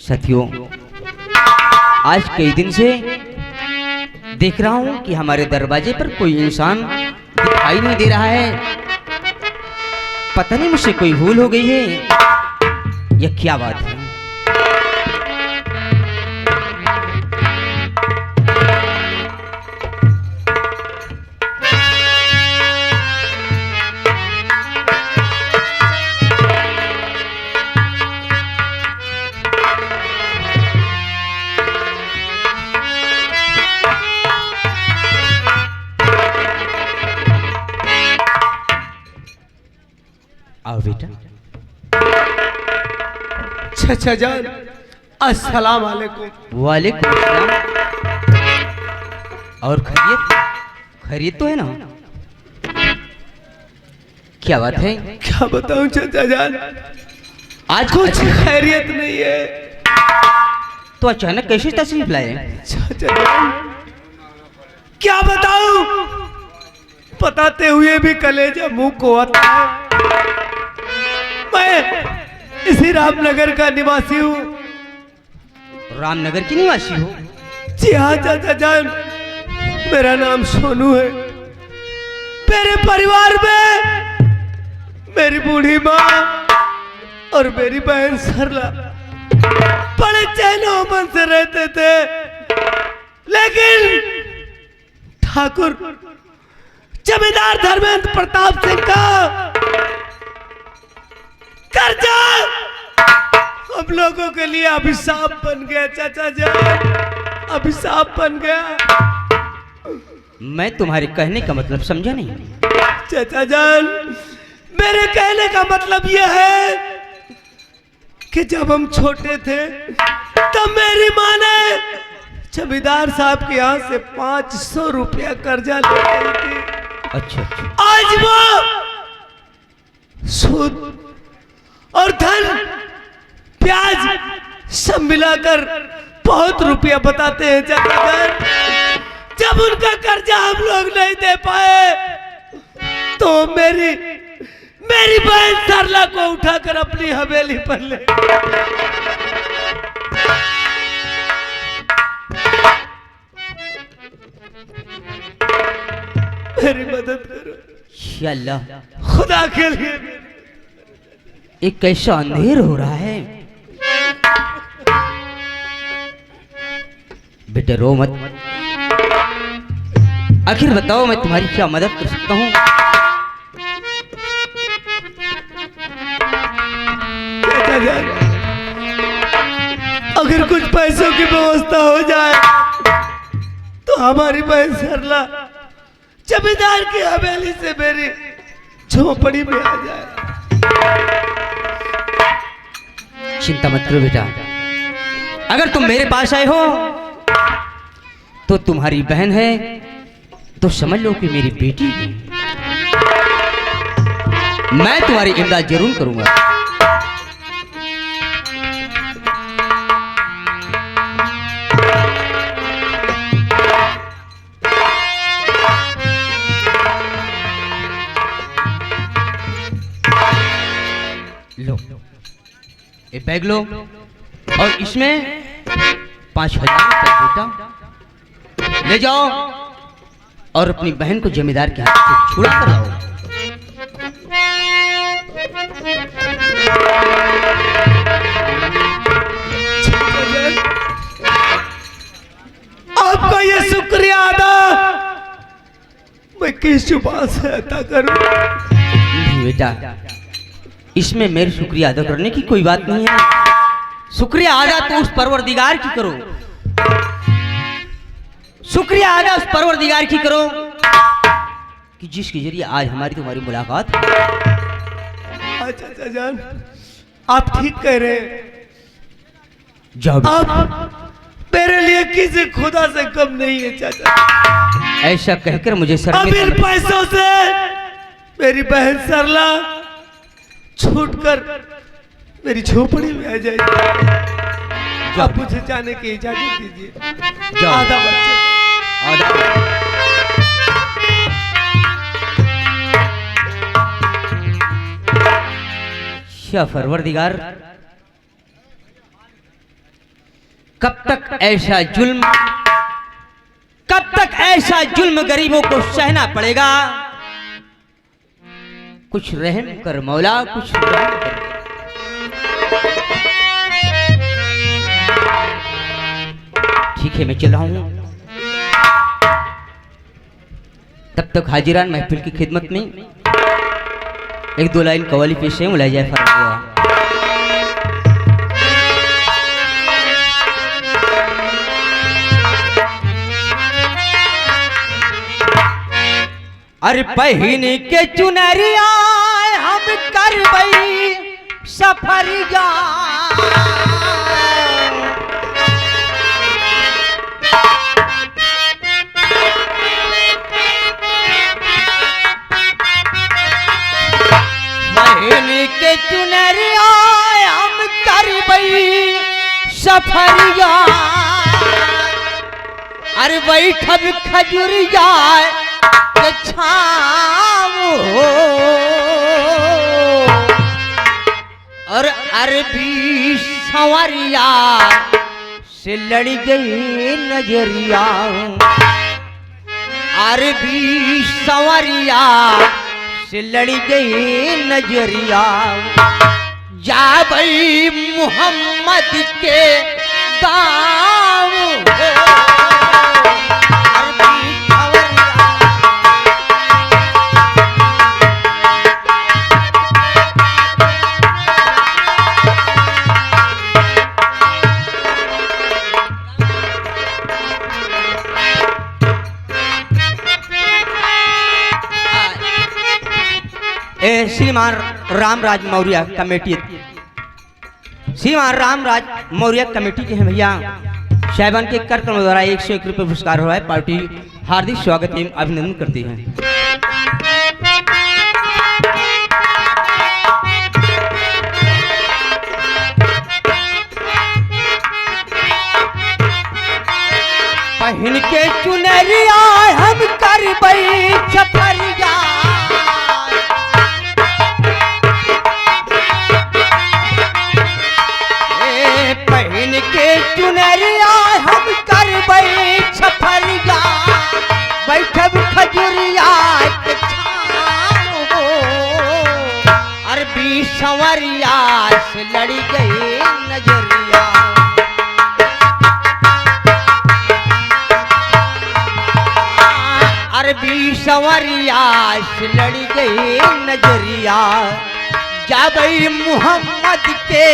साथियों, आज कई दिन से देख रहा हूं कि हमारे दरवाजे पर कोई इंसान दिखाई नहीं दे रहा है। पता नहीं मुझसे कोई भूल हो गई है या क्या बात है। आओ बेटा। चाचा जान, अस्सलाम वालेकुम। वालेकुम अस्सलाम। और खैरियत खैरियत तो है ना? क्या बात है? क्या बताऊं चाचा जान, आज कुछ खैरियत नहीं है। तो अचानक कैसे तशरीफ लाए? चाचा जान, क्या बताऊं, बताते हुए भी कलेजा मुंह को आता है। मैं इसी रामनगर का निवासी हूँ। रामनगर की निवासी हो? जी हाँ चाचा जान, मेरा नाम सोनू है। मेरे परिवार में मेरी बूढ़ी माँ और मेरी बहन सरला बड़े चैन अमन से रहते थे, लेकिन ठाकुर जमींदार धर्मेंद्र प्रताप सिंह का कर्जा हम लोगों के लिए अभिशाप बन गया। चाचा जान, अभिशाप बन गया। मैं तुम्हारे कहने का मतलब समझा नहीं। चाचा जान, मेरे कहने का मतलब यह है कि जब हम छोटे थे तब मेरी माँ ने जमींदार साहब के यहाँ से 500 रुपया कर्जा ले गई थी। अच्छा अच्छा। आज वो सूद और धन प्याज सब मिलाकर बहुत रुपया बताते हैं चाचा जान। जब उनका कर्जा हम लोग नहीं दे पाए तो मेरी बहन सरला को उठाकर अपनी हवेली पर ले। मेरी मदद करो या अल्लाह, खुदा के लिए। एक कैसा अंधेर हो रहा है। बेटा रो मत। आखिर बताओ मैं तुम्हारी क्या मदद कर सकता हूँ? अगर कुछ पैसों की व्यवस्था हो जाए तो हमारी बहन सरला जमींदार की हवेली से मेरी झोपड़ी में आ जाए। चिंता मत करो बेटा, अगर तुम मेरे पास आए हो तो तुम्हारी बहन है तो समझ लो कि मेरी बेटी है। मैं तुम्हारी इमदाद जरूर करूंगा। लो ये बैग लो और इसमें 5000 रुपये बेटा ले जाओ और अपनी बहन को जमींदार के हाथ से छुड़ा कर लाओ। आपका ये शुक्रिया अदा मैं किस जुबान से अदा करूं? बेटा, इसमें मेरे शुक्रिया अदा करने की कोई बात नहीं है। शुक्रिया अदा तो उस परवरदिगार की करो, शुक्रिया अदा उस परवरदिगार की करो कि जिसके जरिए आज हमारी तुम्हारी मुलाकात। चाचा जान, आप ठीक कह रहे हैं। जाओ आप मेरे लिए किसी खुदा से कम नहीं है चाचा। ऐसा कहकर मुझे अब इन पैसों से मेरी बहन सरला छूटकर मेरी झोपड़ी में आ जाएगी। आप मुझे जाने की इजाजत दीजिए। आधा बच्चे या परवरदिगार, कब तक ऐसा जुल्म, कब तक ऐसा जुल्म गरीबों को सहना पड़ेगा? कुछ रहम कर मौला, कुछ रहम कर। ठीक है, मैं चल रहा हूं। तब तक हाजिरान महफिल की खिदमत में एक दो लाइन कव्वाली पेश है, मुलाजा फरमाइएगा। अरे पहन के चुनरिया हम करबई सफरिया, पहन के चुनरिया हम करबई सफरिया। अरे बैठब खजुरिया छाव हो, और अरबी संवरिया से लड़ गई नजरिया, अरबी संवरिया से लड़ गई नजरिया। जाबई मोहम्मद के गाँव हो, श्रीमान रामराज मौर्य कमेटी, श्रीमान रामराज मौर्य कमेटी के हैं भैया साहिबान के कार्यक्रम द्वारा 101 रुपये पुरस्कार हो रहा है। पार्टी हार्दिक स्वागत एवं अभिनंदन करती है। पहन के चुनरिया हम करबई सफरिया, पहन के चुनरिया हम करबई सफरिया। बैठब खजुरिया के छाव हो, अरबी संवरिया से लड़ गई नजरिया। अरबी संवरिया से लड़ गई नजरिया। जाबई मोहम्मद के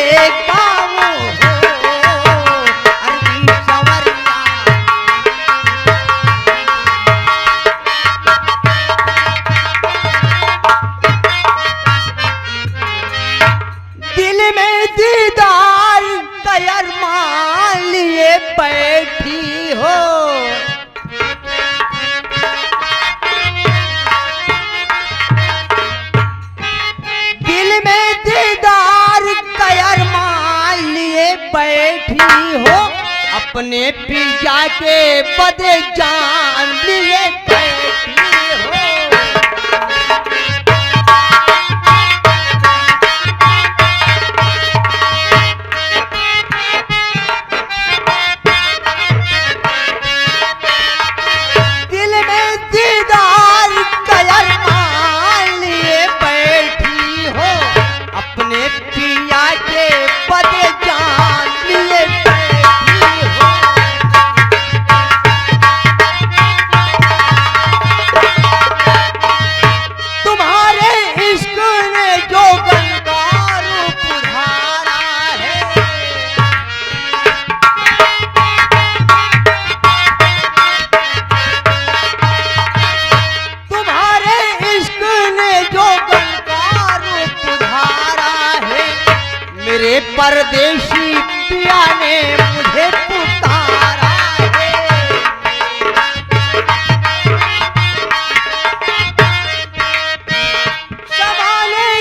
गाँव हो, अरबी संवरिया। दिल में दीदार का अरमान लिए बैठी हो, बैठी हो, अपने पिया के बदे जान लिए बैठी हो। दिल में दीदार का अरमान लिए बैठी हो, अपने पिया के बदे जान लिए बैठी हो। तुम्हारे इश्क ने जो गंगा रूप धारा है, तुम्हारे इश्क ने जो गंगा रूप धारा है, मेरे परदेशी पिया ने मुझे पुकारा है। सवाले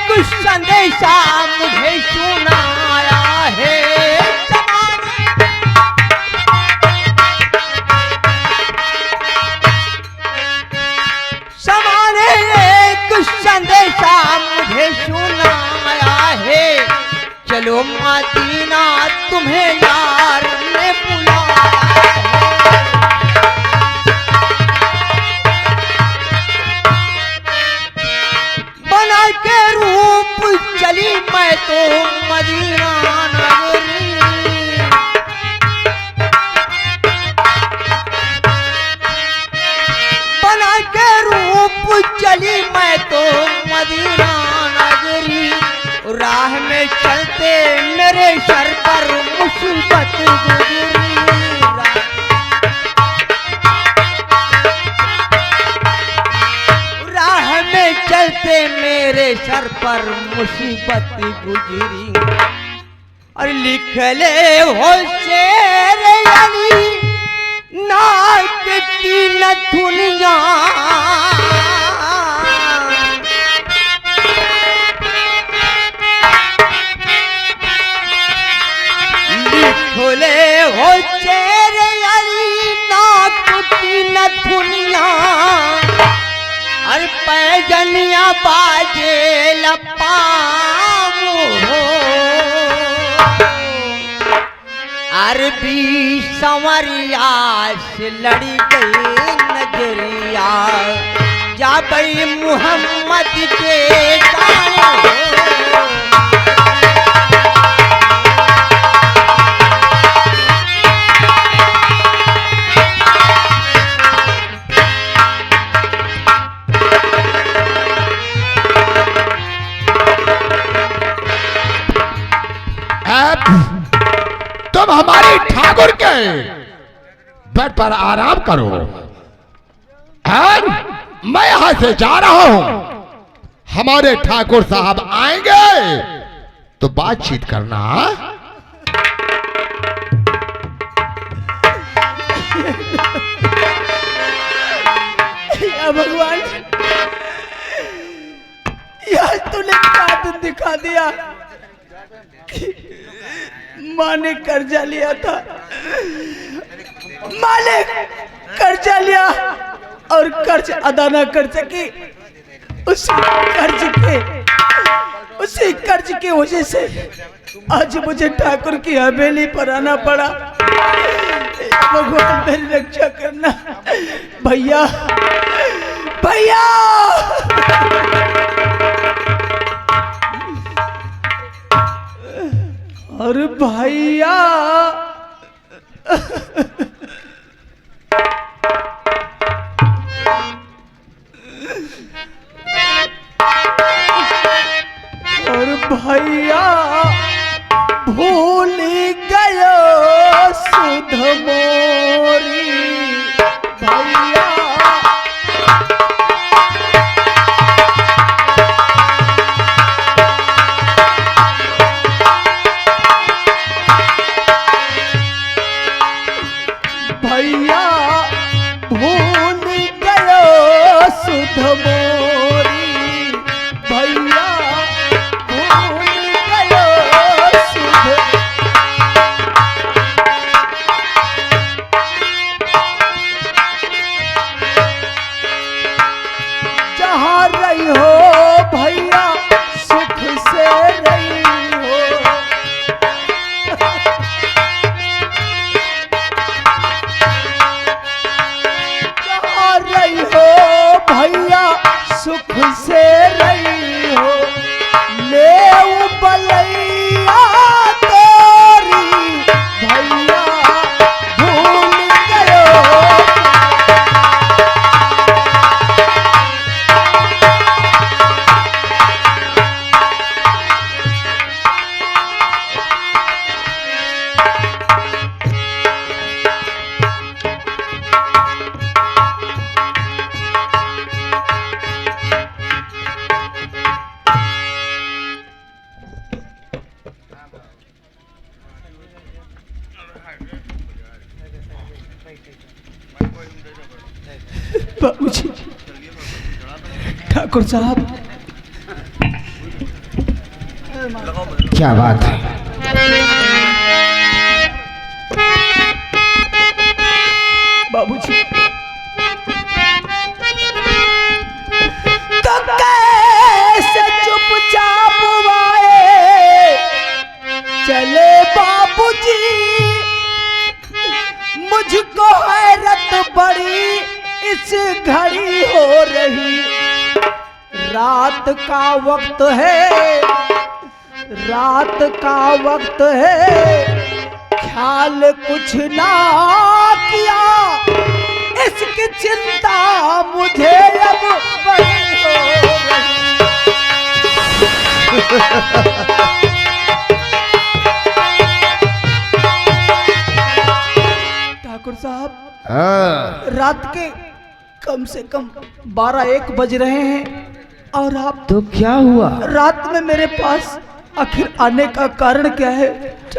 कुछ संदेशा मुझे सुनाया है, सवाले कुछ संदेशा मुझे सुनाया है। चलो मदीना तुम्हें यार तो मदीना नगरी, बना के रूप चली मैं तो मदीना नगरी, राह में चलते मेरे सर पर मुसीबत गुजरी, राह में चलते मेरे सर पर मुसीबत गुजरी। और लिख ले हो शेर अली नाक की नथुनिया, खोले हो चेहरे अली नाक की नथुनिया, और पैजनिया बाजे लपाम हो, अरबी संवरिया से लड़ी गई नजरिया, जा बई मुहम्मद के दाएं हो। तुम हमारी ठाकुर के बेड पर आराम करो, और मैं यहां से जा रहा हूं। हमारे ठाकुर साहब आएंगे तो बातचीत करना। या भगवान, यार तूने क्या दिन दिखा दिया। माँ ने कर्जा लिया था, माँ ने कर्जा लिया और कर्ज अदा न कर सकी, उसी कर्ज के वजह से आज मुझे ठाकुर की हवेली पर आना पड़ा। भगवान मेरी रक्षा करना। भैया भैया, अरे भैया, अरे भैया भूल गयो सुध मोरी, भैया भैया भूल गयो सुध मोरी, भैया भूल गयो सुध। जहाँ रही हो भैया सुख से रही हो, रही हो भैया सुख से रही हो, ले बलैया तोरी भैया भूल गयो। बाबूजी, ठाकुर साहब, क्या बात है? बाबूजी तो कैसे चुपचाप आए चले बाबूजी, मुझको हैरत बड़ी इस घड़ी हो रही, रात का वक्त है रात का वक्त है, ख्याल कुछ ना किया, इसकी चिंता मुझे अब बड़ी हो रही। ठाकुर साहब, रात के कम से कम 12-1 बज रहे हैं और आप तो क्या हुआ? रात में मेरे पास आखिर आने का कारण क्या है?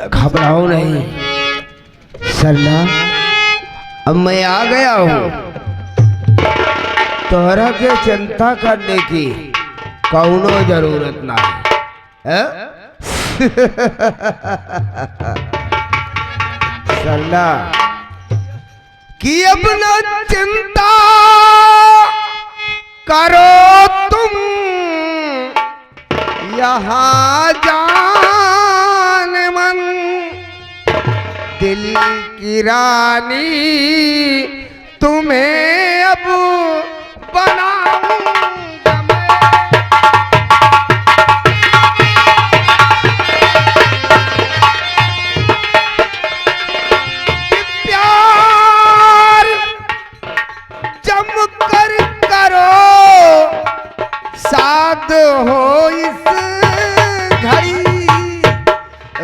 घबराओ नहीं सरला, अब मैं आ गया हूँ। तोहरा के चिंता करने की कौनो जरूरत ना है। सरला कि अपना चिंता करो तुम, यहाँ जान मन दिल की रानी तुम्हें अब बनाऊंगा मैं। कि प्यार जम कर करो, साथ हो इस घड़ी,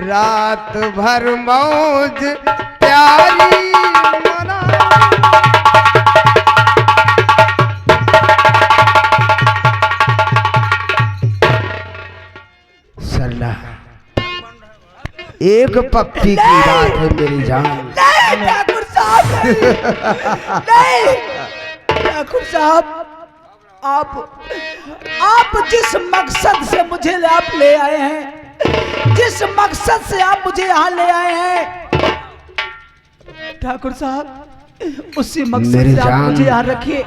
रात भर मौज प्यारी मना। सरला एक पप्पी की बात है मेरी जान। नहीं ठाकुर साहब, नहीं ठाकुर साहब, आप जिस मकसद से मुझे आप ले आए हैं, जिस मकसद से आप मुझे यहाँ ले आए हैं, ठाकुर साहब उसी मकसद मेरी से आप जान। मुझे यहाँ रखिए।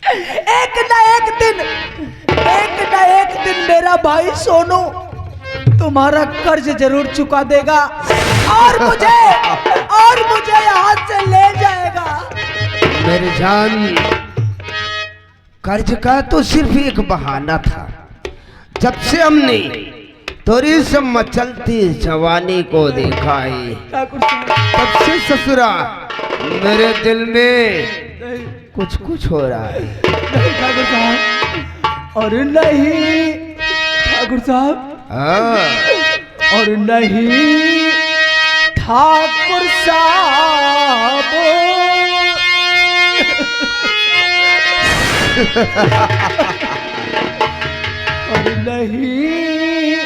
एक ना एक दिन मेरा भाई सोनू तुम्हारा कर्ज जरूर चुका देगा और मुझे यहाँ से ले जाएगा। मेरी जान, कर्ज का तो सिर्फ एक बहाना था। जब से हमने तोरी से मचलती जवानी को देखा है, ठाकुर साहब, तब से ससुरा मेरे दिल में कुछ हो रहा है। नहीं ठाकुर साहब, और नहीं ठाकुर साहब, और नहीं ठाकुर साहब, और नहीं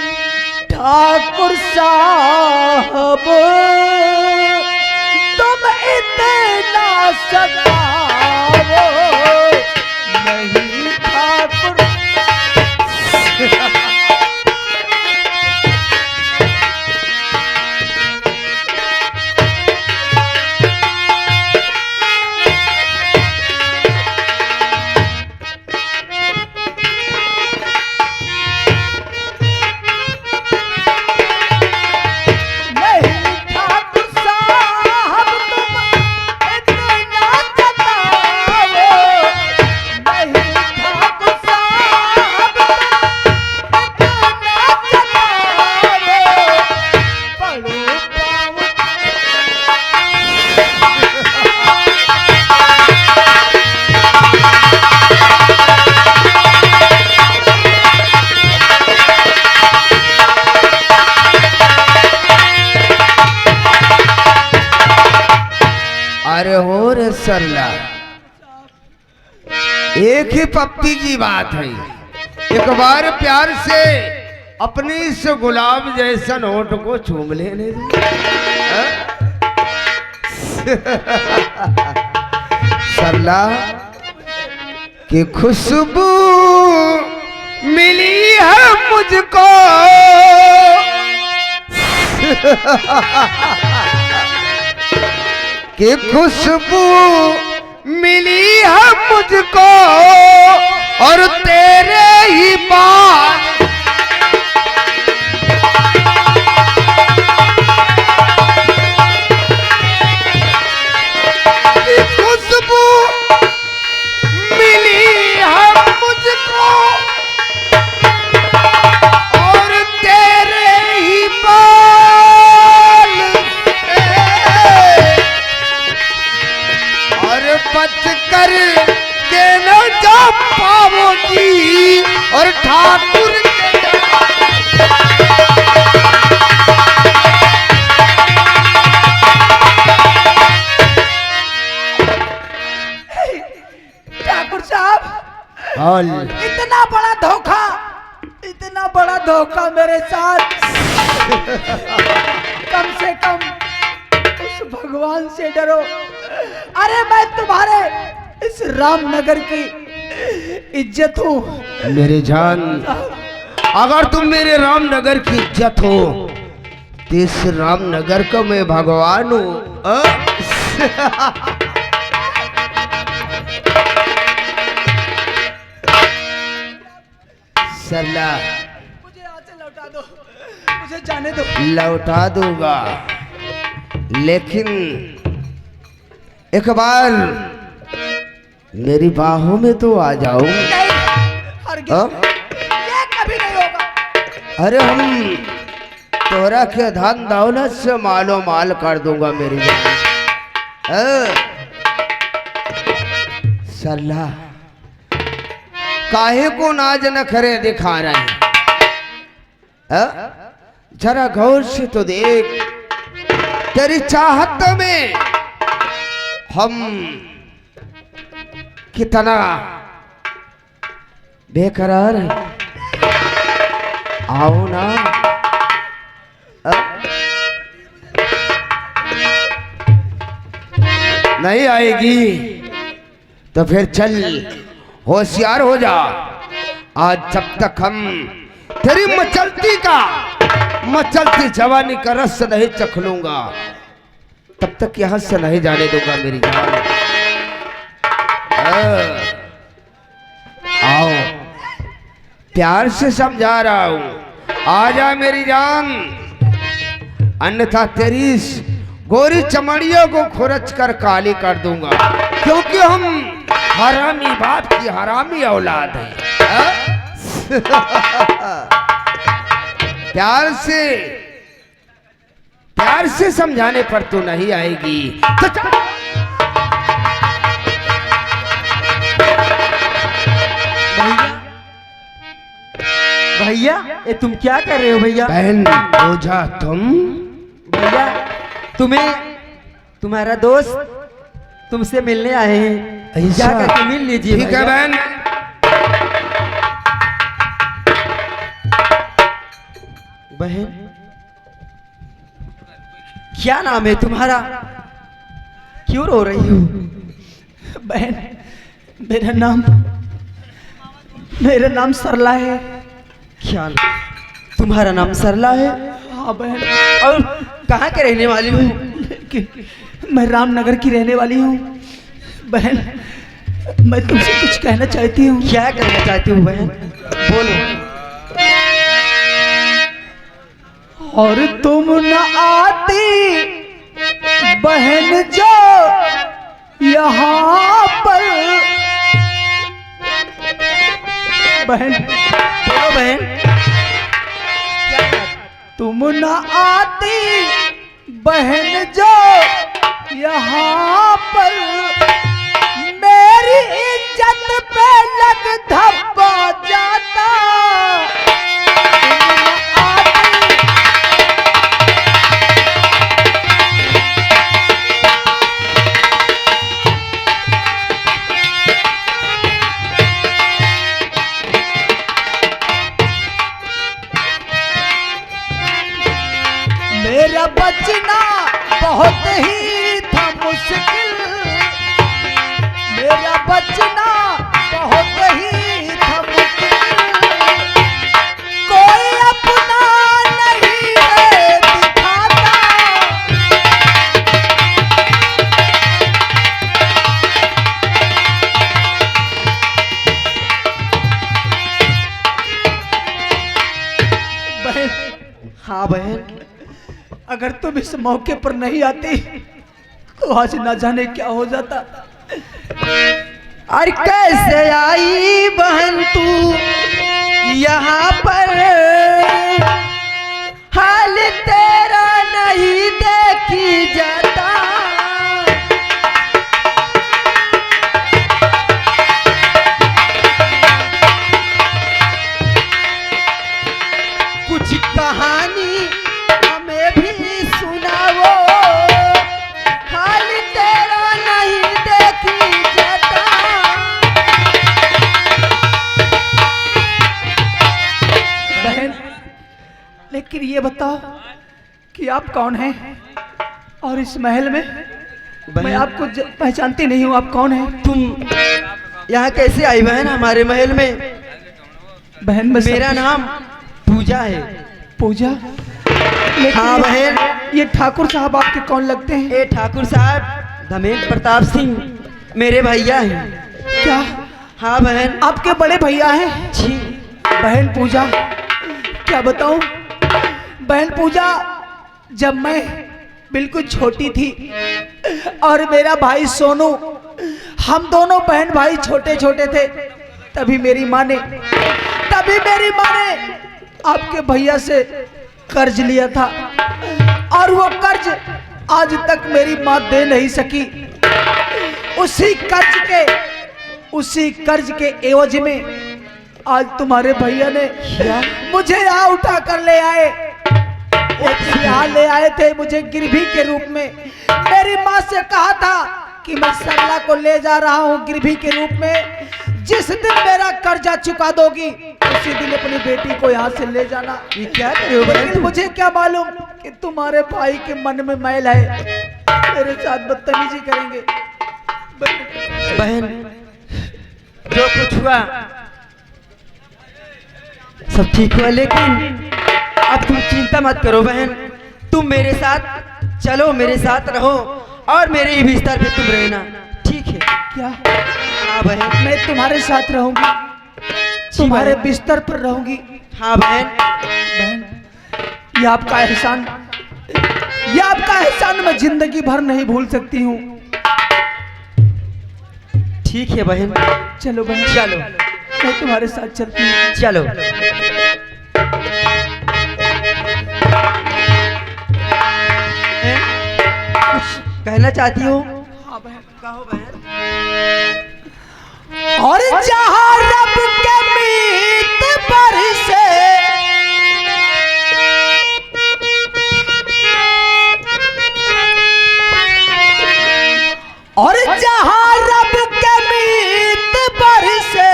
ठाकुर साहब, तुम इतना सताओ नहीं ठाकुर। अरे हो रे सरला, एक ही पप्पी की बात है। एक बार प्यार से अपनी इस गुलाब जैसा होठ को चूम लेने दे। सरला की खुशबू मिली है मुझको, कि खुशबू मिली है मुझको और तेरे ही बाल की खुशबू मिली है मुझको और तेरे बोल। इतना बड़ा धोखा मेरे साथ। कम से कम उस भगवान से डरो। अरे मैं तुम्हारे इस रामनगर की इज्जत हूँ। मेरे जान, अगर तुम मेरे रामनगर की इज्जत हो तो इस रामनगर का मैं भगवान हूँ। सरला, मुझे यहाँ से लौटा दो, मुझे जाने दो। लौटा दूंगा, लेकिन एक बार मेरी बाहों में तो आ जाओ। नहीं, हरगिज़ हाँ? ये कभी नहीं होगा। अरे हम तोरा के धन दौलत से मालो माल कर दूंगा मेरी जान। सरला, काहे को नाज न करे दिखा रहे हैं? जरा गौर से तो देख, तेरी चाहत में हम कितना बेकरार है। आओ ना। नहीं आएगी तो फिर चल, होशियार हो जा। आज जब तक हम तेरी मचलती जवानी का रस नहीं चख लूंगा, तब तक यहां से नहीं जाने दूंगा मेरी जान। आओ, प्यार से समझा रहा हूं, आ जा मेरी जान, अन्यथा तेरी इस गोरी चमड़ियों को खुरच कर काली कर दूंगा, क्योंकि हम हरामी बाप की हरामी औलाद है। प्यार से समझाने पर तो नहीं आएगी तो भैया, ये तुम क्या कर रहे हो भैया? बहन ओझा, तुम भैया, तुम्हारा दोस्त तुमसे मिलने आए हैं, ऐसा? जा करके मिल लीजिए। ठीक है बहन। बहन, क्या नाम है तुम्हारा? क्यों रो रही हो? बहन, मेरा नाम सरला है। क्या तुम्हारा नाम सरला है? हाँ बहन, और कहाँ के रहने वाली हो? मैं रामनगर की रहने वाली हूँ। बहन, मैं तुमसे कुछ कहना चाहती हूँ। क्या कहना चाहती हूँ बहन? बोलो। और तुम न आती बहन जो यहाँ पर। बहन, बोलो बहन। तुम न आती बहन जो यहाँ पर, मेरी इज्जत पे लग धब्बा जाता। मेरा बचना बहुत ही था मुश्किल, मेरा बचना बहुत ही था मुश्किल, कोई अपना नहीं है दिखाता। बहन, हाँ बहन, अगर तुम इस मौके पर नहीं आती तो आज ना जाने क्या हो जाता। अरे कैसे आई बहन तू यहाँ पर, हाल तेरा नहीं देखी जाता। कुछ कहानी हमें भी सुनाओ, हाल तेरा नहीं देखी जाता। लेकिन ये बताओ कि आप कौन हैं और इस महल में मैं आपको पहचानती नहीं हूँ। आप कौन हैं? तुम यहाँ कैसे आई बहन हमारे महल में? बहन में मेरा नाम पूजा है। पूजा? हाँ बहन। ये ठाकुर साहब आपके कौन लगते हैं? ये ठाकुर साहब धमेंद्र प्रताप सिंह मेरे भैया हैं। क्या? हाँ बहन। आपके बड़े भैया हैं? जी। बहन पूजा, क्या बताऊं बहन पूजा, जब मैं बिल्कुल छोटी थी और मेरा भाई सोनू, हम दोनों बहन भाई छोटे छोटे थे, तभी मेरी माँ ने आपके भैया से कर्ज लिया था और वो कर्ज आज तक मेरी माँ दे नहीं सकी। उसी कर्ज के एवज में आज तुम्हारे भैया ने मुझे यहाँ उठा कर ले आए। यहाँ ले आए थे मुझे गिरवी के रूप में। मेरी माँ से कहा था कि मैं सरला को ले जा रहा हूँ गिरवी के रूप में, जिस दिन मेरा कर्जा चुका दोगी उसी दिन अपनी बेटी को यहाँ से ले जाना। ये क्या करे हो बहन? मुझे क्या मालूम कि तुम्हारे भाई के मन में मैल है, मेरे साथ बदतमीजी करेंगे। बहन जो कुछ हुआ सब ठीक हुआ, लेकिन अब तुम चिंता मत करो बहन। तुम मेरे साथ चलो, मेरे साथ रहो और मेरे ही बिस्तर पे तुम रहना, ठीक है? क्या? हाँ बहन। मैं तुम्हारे साथ रहूंगी, तुम्हारे बिस्तर पर रहूंगी। हाँ बहन। बहन, ये आपका एहसान मैं जिंदगी भर नहीं भूल सकती हूँ। ठीक है बहन। चलो बहन, चलो मैं तुम्हारे साथ चलती हूँ। चलो। कुछ कहना चाहती हो? हाँ बहन। कहो बहन। और जहाँ रब के मीत बरसे, और जहाँ रब के मीत बरसे,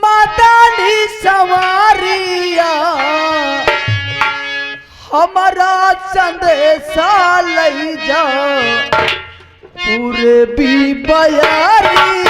मादानी सवारिया हमारा संदेशा लई जा पूरे भी बयारी